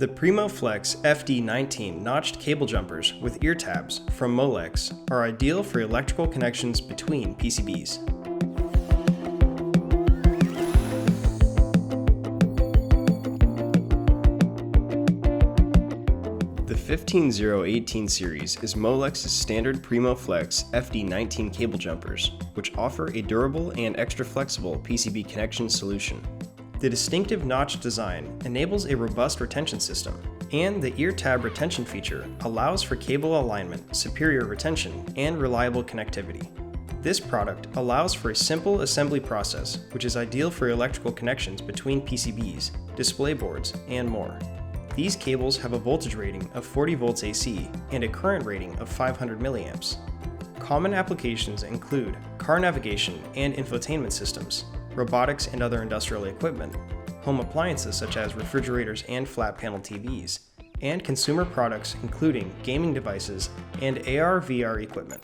The Premo-Flex FD19 notched cable jumpers with ear tabs from Molex are ideal for electrical connections between PCBs. The 15018 series is Molex's standard Premo-Flex FD19 cable jumpers, which offer a durable and extra flexible PCB connection solution. The distinctive notch design enables a robust retention system, and the ear tab retention feature allows for cable alignment, superior retention, and reliable connectivity. This product allows for a simple assembly process, which is ideal for electrical connections between PCBs, display boards, and more. These cables have a voltage rating of 40 volts AC and a current rating of 500 milliamps. Common applications include car navigation and infotainment systems, robotics and other industrial equipment, home appliances such as refrigerators and flat panel TVs, and consumer products including gaming devices and AR/VR equipment.